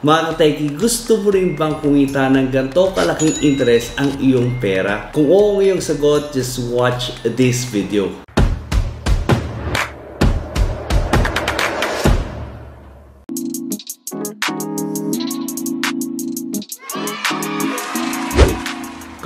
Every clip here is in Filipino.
Mga ka-techie, gusto mo rin bang kumita ng ganito kalaking interest ang iyong pera? Kung oo ang iyong sagot, just watch this video.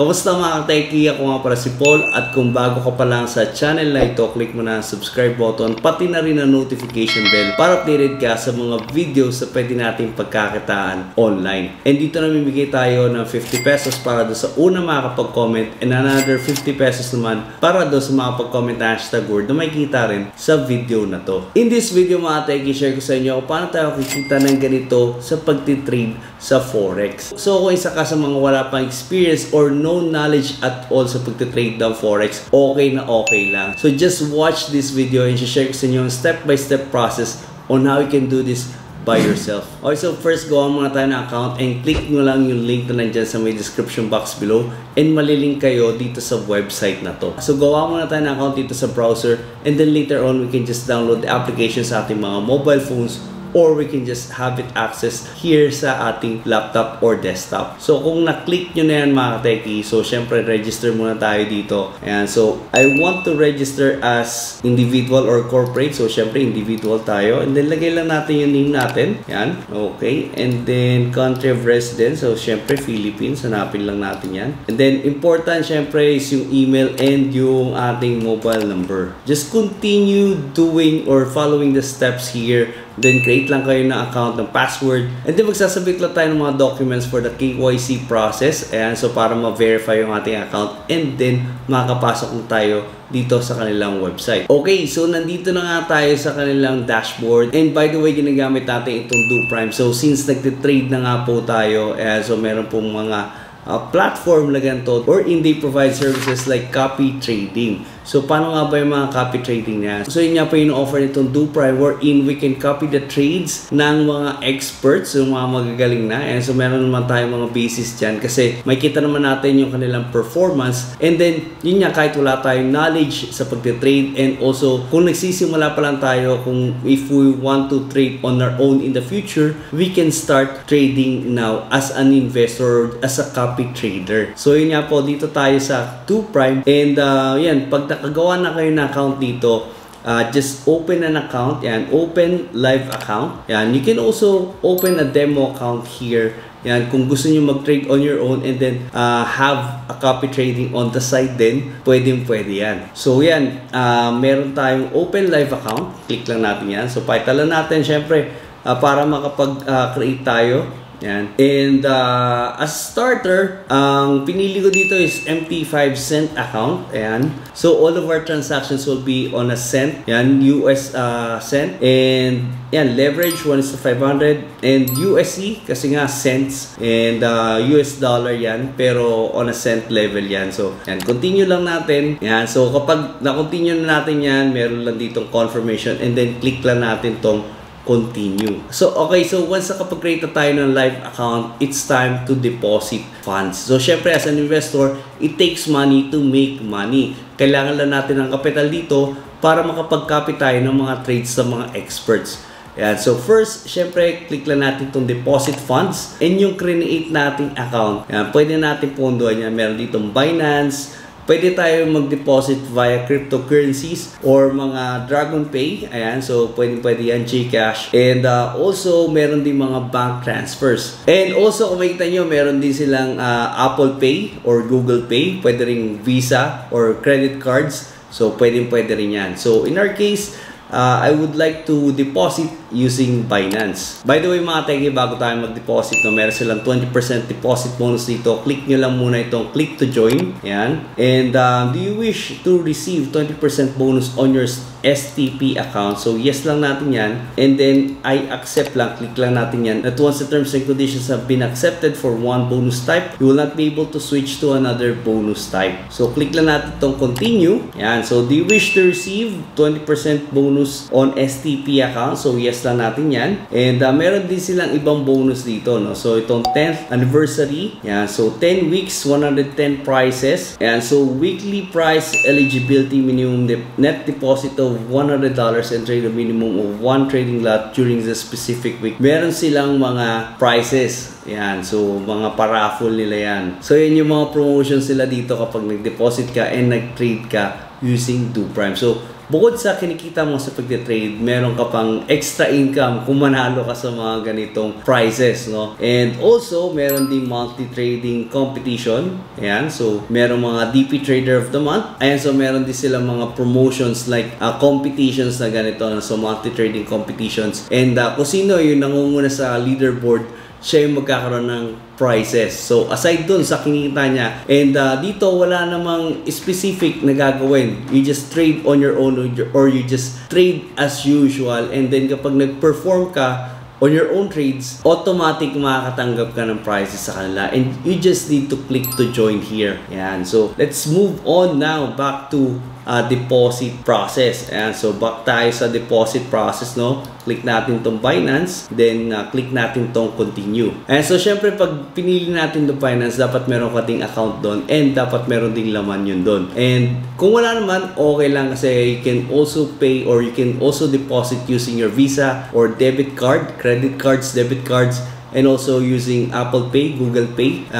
Kamusta mga ka-techie? Ako nga para si Paul at kung bago ka pa lang sa channel na ito, click mo na ang subscribe button pati na rin ang notification bell para updated ka sa mga videos na pwede nating pagkakitaan online. And dito namimigay tayo ng 50 pesos para doon sa una makakapag-comment and another 50 pesos naman para doon sa makakapag-comment na hashtag word na may kita rin sa video na to. In this video mga ka-techie, share ko sa inyo kung paano tayo kikita ng ganito sa pagtitrade sa Forex. So kung isa ka sa mga wala pang experience or no knowledge at all sa pagtitrade ng Forex, okay na okay lang. So just watch this video and share ko sa inyo yung step-by-step process on how you can do this by yourself. Okay, so first gawa muna tayo ng account and click nyo lang yung link na nandyan sa may description box below and malilink kayo dito sa website na to. So gawa muna tayo ng account dito sa browser and then later on we can just download the application sa ating mga mobile phones or we can just have it access here sa ating laptop or desktop. So kung na-click nyo na yan mga ka-techie, so syempre register muna tayo dito. Ayan, so I want to register as individual or corporate. So syempre individual tayo. And then lagay lang natin yung name natin. Ayan, okay. And then country of residence. So syempre Philippines. Hanapin lang natin yan. And then important syempre is yung email and yung ating mobile number. Just continue doing or following the steps here. Then create lang kayo ng account, ng password. And then magsasabit lang tayo ng mga documents for the KYC process. Ayan, so para ma-verify yung ating account. And then makakapasok na tayo dito sa kanilang website. Okay, so nandito na nga tayo sa kanilang dashboard. And by the way, ginagamit natin itong DoPrime. So since nagtitrade na nga po tayo, so meron pong mga platform na ganito or they provide services like copy trading. So paano nga ba yung mga copy trading niya? So yun nga po yung offer nitong DoPrime wherein we can copy the trades ng mga experts, yung mga magagaling na. And so meron naman tayong mga basis dyan kasi may kita naman natin yung kanilang performance. And then yun nga, kahit wala tayong knowledge sa pagtitrade and also kung nagsisimula pa lang tayo, kung if we want to trade on our own in the future, we can start trading now as an investor, as a copy trader. So yun nga po, dito tayo sa DoPrime and yan, pag nakagawa na kayo ng account dito, just open an account. Yan, open live account. Yan, you can also open a demo account here. Yan, kung gusto niyo mag-trade on your own and then have a copy trading on the side din, pwede yan. So yan, meron tayong open live account. Click lang natin yan. So pakitalan natin syempre para makapag-create tayo. Yan. And as starter, ang pinili ko dito is MT5 cent account. Ayan. So all of our transactions will be on a cent. Yan, US cent. And yan, leverage 1:500 and USD kasi nga cents and US dollar yan pero on a cent level yan. So yan, continue lang natin. Yan. So kapag na-continue na natin yan, meron lang ditong confirmation and then click lang natin tong continue. So okay, so once nakapag-create na tayo ng live account, it's time to deposit funds. So syempre as an investor, it takes money to make money. Kailangan lang natin ng kapital dito para makapag-copy tayo ng mga trades sa mga experts. Yan. So first, syempre, click lang natin itong deposit funds and yung create nating account. Yan. Pwede natin pondohan yan. Meron ditong Binance. Pwede tayo mag-deposit via cryptocurrencies or mga Dragon Pay. Ayan, so pwede yan, GCash. And also, meron din mga bank transfers. And also, kung makikita nyo, meron din silang Apple Pay or Google Pay. Pwede rin Visa or credit cards. So, pwede rin yan. So, in our case, I would like to deposit using Binance. By the way mga techie, bago tayo mag-deposit, meron silang 20% deposit bonus dito. Click nyo lang muna itong click to join. Yan. And do you wish to receive 20% bonus on your STP account? So yes lang natin yan. And then I accept lang. Click lang natin yan. That once the terms and conditions have been accepted for one bonus type, you will not be able to switch to another bonus type. So click lang natin itong continue. Yan. So do you wish to receive 20% bonus on STP account? So yes i-price lang natin yan. And meron din silang ibang bonus dito, no? So itong 10th anniversary, yan. So 10 weeks, 110 prices. And so weekly price eligibility, minimum net deposit of $100 and trade a minimum of 1 trading lot during the specific week. Meron silang mga prices. Yan. So mga paraffle nila yan. So yan yung mga promotions nila dito kapag nag-deposit ka and nag-trade ka using DoPrime. So bukod sa kinikita mo sa pag-trade, meron ka pang extra income kung manalo ka sa mga ganitong prizes, no? And also, meron din monthly trading competition. Ayan, so meron mga DP Trader of the Month. Ayan, so meron din sila mga promotions like competitions na ganito, no? So monthly trading competitions. And kung sino yung nangunguna sa leaderboard, siya yung magkakaroon ng prizes. So, aside dun sa kinikita niya, and dito wala namang specific na gagawin. You just trade on your own or you just trade as usual. And then kapag nag-perform ka on your own trades, automatic makakatanggap ka ng prizes sa kanila. And you just need to click to join here. Yan. So, let's move on now back to deposit process. Ayan, so back tayo sa deposit process, no? Click natin tong Binance, then click natin tong continue. And so syempre pag pinili natin tong Binance, dapat meron ka ding account doon and dapat meron ding laman yun doon. And kung wala naman, okay lang kasi you can also pay or you can also deposit using your Visa or debit card, credit cards, debit cards, and also using Apple Pay, Google Pay.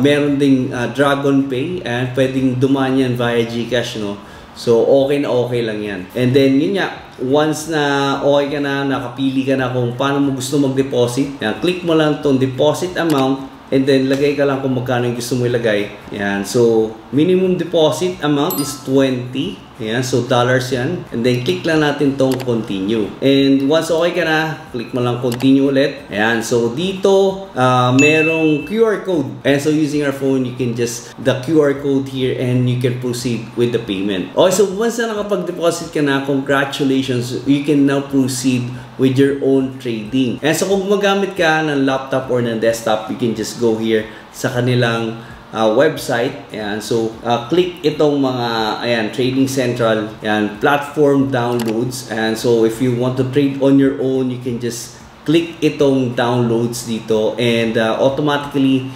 Meron ding Dragon Pay and pwedeng dumaan yan via GCash, no? So, okay na okay lang yan. And then, yun nga, once na okay ka na, nakapili ka na kung paano mo gusto mag-deposit, yan, click mo lang tong deposit amount and then lagay ka lang kung magkano yung gusto mo ilagay. Yan, so, minimum deposit amount is 20. Yan, so dollars yan. And then, click lang natin tong continue. And once okay ka na, click mo lang continue ulit. Ayan, so dito, merong QR code. And so using our phone, you can just, the QR code here and you can proceed with the payment. Okay, so once na nakapag-deposit ka na, congratulations, you can now proceed with your own trading. And so kung magamit ka ng laptop or ng desktop, you can just go here sa kanilang website. Ayan, so click itong mga ayan, Trading Central, ayan, platform downloads. And so if you want to trade on your own, you can just click itong downloads dito and automatically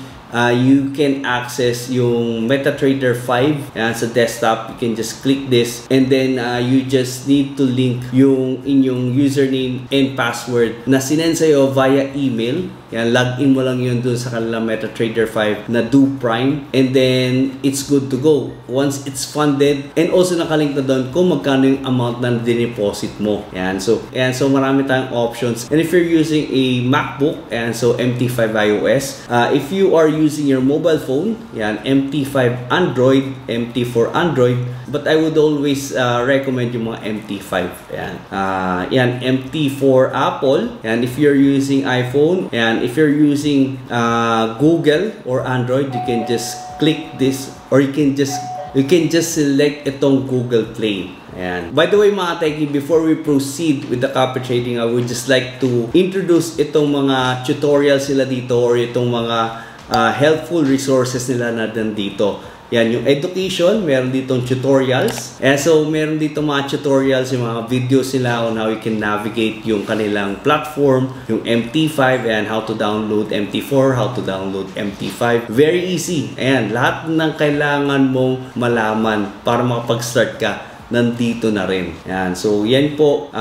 you can access yung MetaTrader 5 ayan, sa desktop. You can just click this and then you just need to link yung inyong username and password na sinend sa'yo via email. Yan, login mo lang yun dun sa kanilang MetaTrader 5 na DoPrime and then it's good to go once it's funded and also nakalink na doon kung magkano yung amount na dineposit mo. Yan, so marami tayong options. And if you're using a MacBook, and so MT5 iOS, if you are using your mobile phone, yan, MT5 Android, MT4 Android, but I would always recommend yung mga MT5. Yan, yan, MT4 Apple, and if you're using iPhone, and if you're using Google or Android, you can just click this or you can just select itong Google Play. Ayan. By the way mga techie, before we proceed with the copy trading, I would just like to introduce itong mga tutorials nila dito or itong mga helpful resources nila na dito. Yan, yung education, meron ditong tutorials. And so, meron dito mga tutorials, yung mga videos nila on how you can navigate yung kanilang platform, yung MT5, and how to download MT4, how to download MT5. Very easy. Ayan, lahat ng kailangan mong malaman para makapag-start ka, nandito na rin. Ayan, so yan po,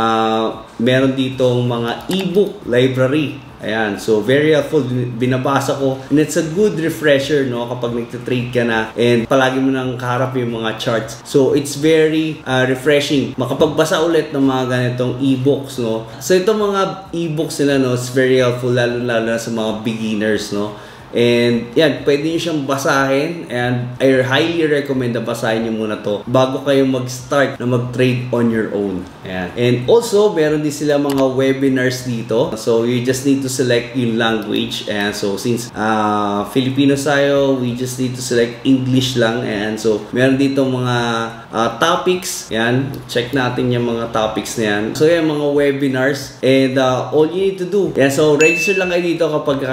meron ditong mga ebook library. Ayan, so very helpful, binabasa ko and it's a good refresher, no, kapag nagtitrade ka na and palagi mo nang kaharap yung mga charts. So it's very refreshing makapagbasa ulit ng mga ganitong e-books, no. So itong mga e-books nila, no, it's very helpful lalo na sa mga beginners, no. And yan, pwede nyo siyang basahin and I highly recommend na basahin nyo muna to bago kayo mag-start na mag-trade on your own. Ayan. And also, meron din sila mga webinars dito. So, you just need to select yung language. And so, since Filipino tayo, we just need to select English lang. And so, meron dito mga topics. Yan, check natin yung mga topics na yan. So, yan, mga webinars. And all you need to do, yan, so register lang kayo dito kapag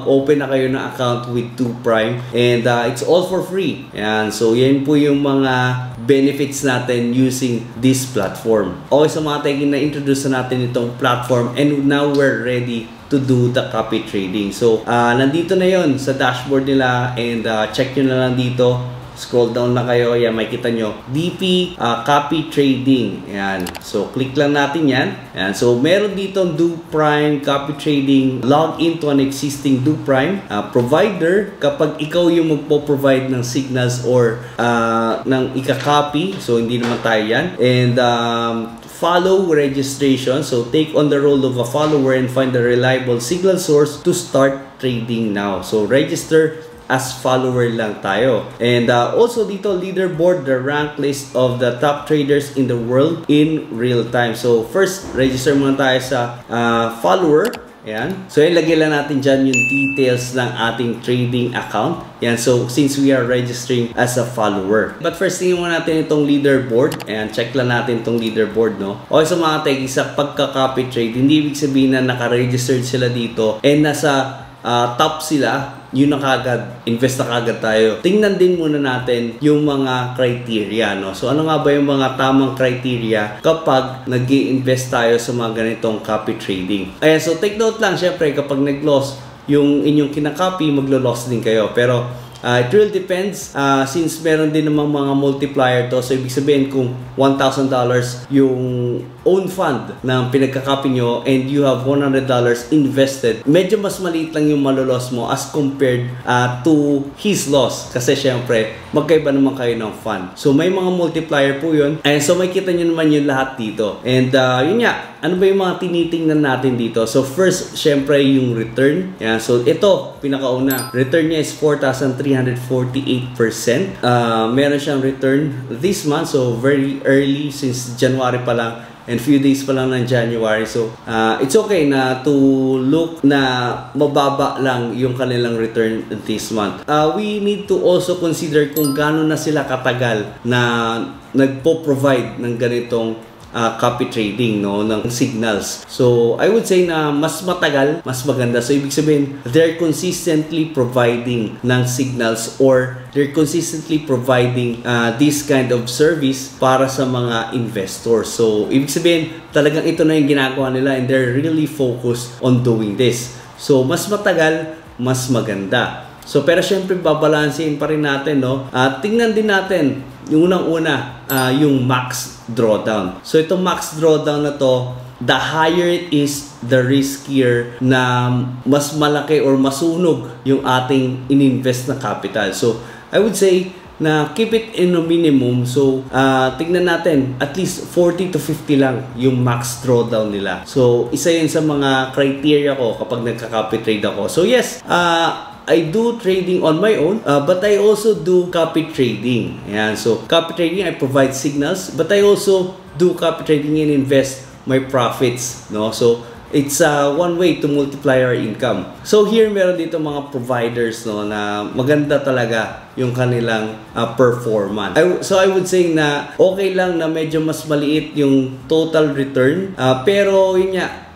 open na kayo ng ng account with 2Prime and it's all for free. Yan. So yan po yung mga benefits natin using this platform. Okay, sa mga techie, na-introduce na natin itong platform and now we're ready to do the copy trading. So nandito na yon sa dashboard nila and check nyo na lang dito. Scroll down na kayo, yan, makikita nyo DP copy trading. Yan. So click lang natin yan. Yan. So meron dito Do Prime copy trading, log into an existing Do Prime provider kapag ikaw yung magpo-provide ng signals or ng ika-copy. So hindi naman tayo yan. And follow registration. So take on the role of a follower and find a reliable signal source to start trading now. So register as follower lang tayo. And also dito, leaderboard, the rank list of the top traders in the world in real time. So first, register muna tayo sa follower. Ayan. So ilagay lang natin dyan yung details ng ating trading account. Ayan. So since we are registering as a follower. But first, tingnan muna natin itong leaderboard. Ayan. Check lang natin itong leaderboard, no? Okay, so mga tech, sa pagka-copy trade, hindi ibig sabihin na naka-registered sila dito and nasa top sila, yun na kagad, invest na kagad tayo. Tingnan din muna natin yung mga criteria, no? So ano nga ba yung mga tamang criteria kapag nag-i-invest tayo sa mga ganitong copy trading? Ayan, so take note lang, syempre kapag nag-loss yung inyong kinakopy, maglo-loss din kayo. Pero it really depends since meron din namang mga multiplier to. So ibig sabihin kung $1,000 yung own fund na pinagkakopy nyo and you have $100 invested, medyo mas maliit lang yung maluloss mo as compared to his loss. Kasi syempre, magkaiba naman kayo ng fund. So may mga multiplier po yun. And so makikita nyo naman yung lahat dito. And yun nga, ano ba yung mga tinitingnan natin dito? So first, syempre yung return. Yan. So ito, pinakauna. Return niya is 4,348%. Meron siyang return this month. So very early since January pa lang. And few days pa lang ng January. So, it's okay na to look na mababa lang yung kanilang return this month. We need to also consider kung gaano na sila katagal na nagpo-provide ng ganitong copy trading, no, ng signals. So I would say na mas matagal, mas maganda. So ibig sabihin, they're consistently providing ng signals or they're consistently providing this kind of service para sa mga investors. So ibig sabihin, talagang ito na yung ginagawa nila and they're really focused on doing this. So mas matagal, mas maganda. So pero syempre babalansin pa rin natin, no? Tingnan din natin yung unang-una, yung max drawdown. So itong max drawdown na to, the higher it is, the riskier na mas malaki or masunog yung ating ininvest na capital. So I would say na keep it in a minimum. So tignan natin, at least 40 to 50 lang yung max drawdown nila. So isa yun sa mga criteria ko kapag nagka-copy trade ako. So yes, I do trading on my own, but I also do copy trading. Ayan, so copy trading, I provide signals, but I also do copy trading and invest my profits, no? So it's one way to multiply our income. So here meron dito mga providers, no, na maganda talaga yung kanilang performance. So I would say na okay lang na medyo mas maliit yung total return, pero yun nga,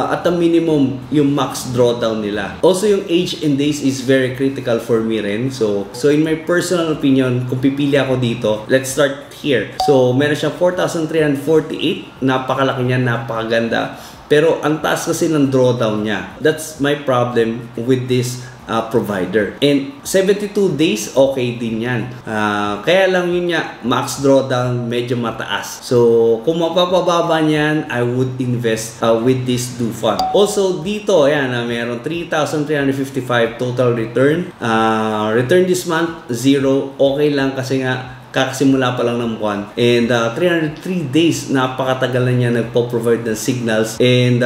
at a minimum yung max drawdown nila. Also yung age and days is very critical for me rin. So in my personal opinion, kung pipili ako dito, let's start here. So meron siyang 4,348, napakalaki niya, napakaganda. Pero ang taas kasi ng drawdown niya. That's my problem with this provider. And 72 days, okay din yan. Kaya lang yun nga, max drawdown medyo mataas. So kung mapapababa niyan, I would invest with this Do Fund. Also dito, ayan, meron 3,355 total return. Return this month, 0. Okay lang kasi nga kakasimula pa lang ng buwan. And 303 days, napakatagal na niya nagpo-provide ng signals. And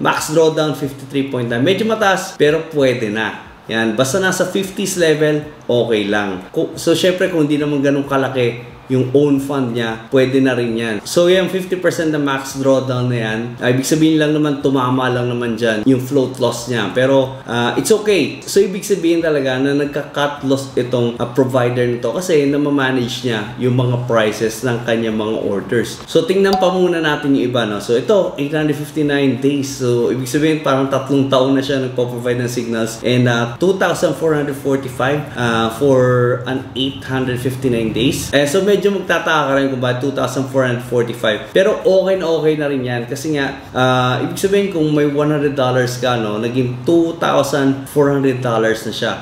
max drawdown 53.9. Medyo mataas, pero pwede na. Yan, basta nasa 50s level, okay lang. So syempre kung hindi naman ganun kalaki yung own fund niya, pwede na rin yan. So yung 50% na max drawdown na yan, ibig sabihin lang naman, tumama lang naman dyan yung float loss niya. Pero it's okay. So ibig sabihin talaga na nagka-cut loss itong provider nito kasi namamanage niya yung mga prices ng kanyang mga orders. So tingnan pa muna natin yung iba, no? So ito, 859 days. So ibig sabihin parang 3 taon na siya nagpo-provide ng signals, and 2,445 for an 859 days. So medyo magtataka ka rin kung ba 2,445. Pero okay na rin yan kasi nga ibig sabihin kung may $100 ka, no, naging $2,400 na siya,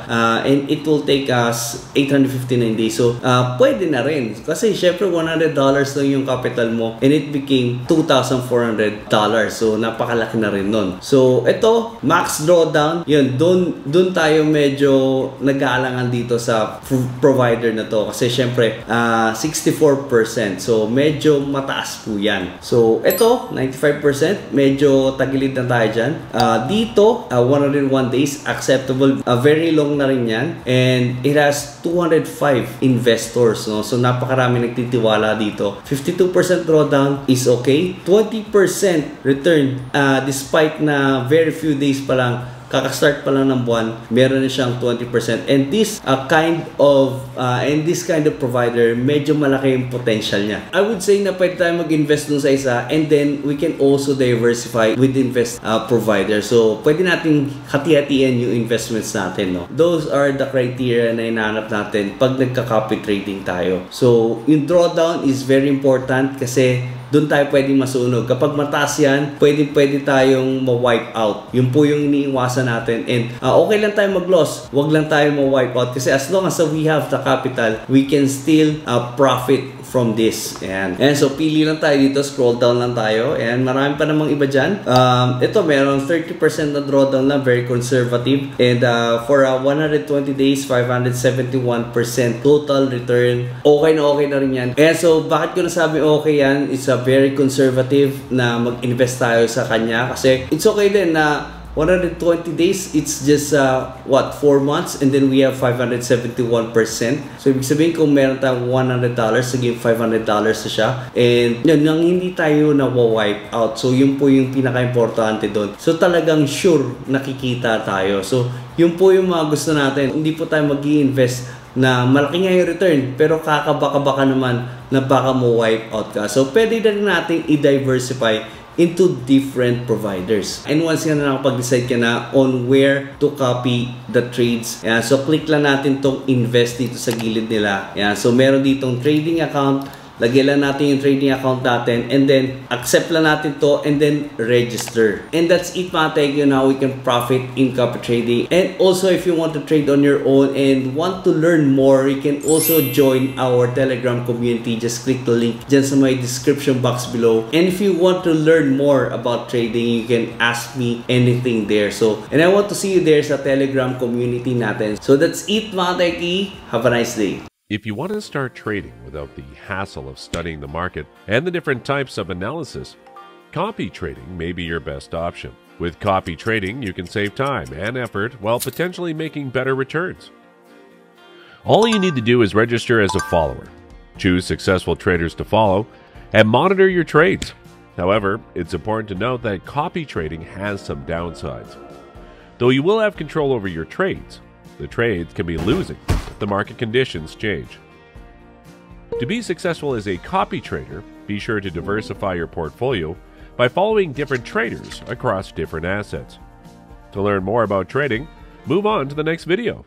and it will take us 859 days. So pwede na rin kasi syempre $100 lang yung capital mo and it became $2,400. So napakalaki na rin nun. So ito, max drawdown, yun, dun tayo medyo nag-aalangan dito sa provider na to kasi syempre 64%. So medyo mataas po yan. So ito, 95%, medyo tagilid na tayo dyan. Dito, 101 days, acceptable. Very long na rin yan. And it has 205 investors. No? So napakarami nagtitiwala dito. 52% drawdown is okay. 20% return despite na very few days pa lang, kaka-start pa lang ng buwan, meron na siyang 20%. And this kind of provider, medyo malaki yung potential niya. I would say na pwede tayo mag-invest dun sa isa, and then we can also diversify with provider. So pwede nating hati-hatian yung investments natin, no? Those are the criteria na hinahanap natin pag nagka-copy trading tayo. So yung drawdown is very important kasi doon tayo pwedeng masunog. Kapag mataas yan, pwede tayong ma-wipe out. Yun po yung iniiwasan natin. And okay lang tayo mag-loss. Huwag lang tayo ma-wipe out. Kasi as long as we have the capital, we can still profit from this. Ayan. And so, pili lang tayo dito. Scroll down lang tayo. And marami pa namang iba dyan. Ito, meron 30% na drawdown lang. Very conservative. And for 120 days, 571% total return. Okay na rin yan. And so, bakit ko nasabi okay yan? It's a very conservative na mag-invest tayo sa kanya. Kasi it's okay din na 120 days, it's just 4 months, and then we have 571%. So ibig sabihin kung meron tayong $100, sige $500 na siya, and yun, nang hindi tayo na-wipe out. So yun po yung pinaka-importante doon. So talagang sure nakikita tayo. So yun po yung mga gusto natin. Hindi po tayo mag-i-invest na malaki nga yung return pero kakabaka-baka naman na baka mo wipe out ka. So pwede na rin natin i-diversify into different providers. And once nga na nakapag-decide ka na on where to copy the trades, yan, so click lang natin tong invest dito sa gilid nila. Yan, so meron ditong trading account. Lagyan lang natin yung trading account natin, and then accept lang natin to, and then register. And that's it, mga teki. Now we can profit in copy trading. And also, if you want to trade on your own and want to learn more, you can also join our Telegram community. Just click the link dyan sa my description box below. And if you want to learn more about trading, you can ask me anything there. So, and I want to see you there sa Telegram community natin. So that's it, mga teki. Have a nice day. If you want to start trading without the hassle of studying the market and the different types of analysis, copy trading may be your best option. With copy trading, you can save time and effort while potentially making better returns. All you need to do is register as a follower, choose successful traders to follow, and monitor your trades. However, it's important to note that copy trading has some downsides. Though you will have control over your trades, the trades can be losing if the market conditions change. To be successful as a copy trader, be sure to diversify your portfolio by following different traders across different assets. To learn more about trading, move on to the next video.